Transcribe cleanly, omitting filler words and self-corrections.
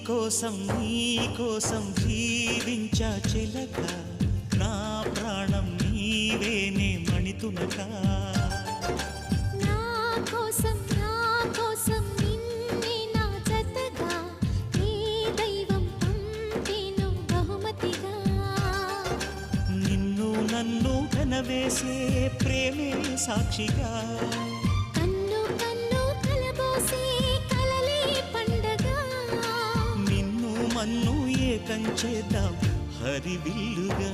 కోసం జీవించా చిలక నా ప్రాణం నీవేనే మణితునక నా కోసం నిన్నే నా జతగా నీ దైవం పంపిను బహుమతిగా నిన్ను నన్ను కనవేసే ప్రేమే సాక్షిగా కన్ను కలబోసే కలలే పండగ నిన్ను మన్ను ఏకం చేద్దాం హరివిల్లుగా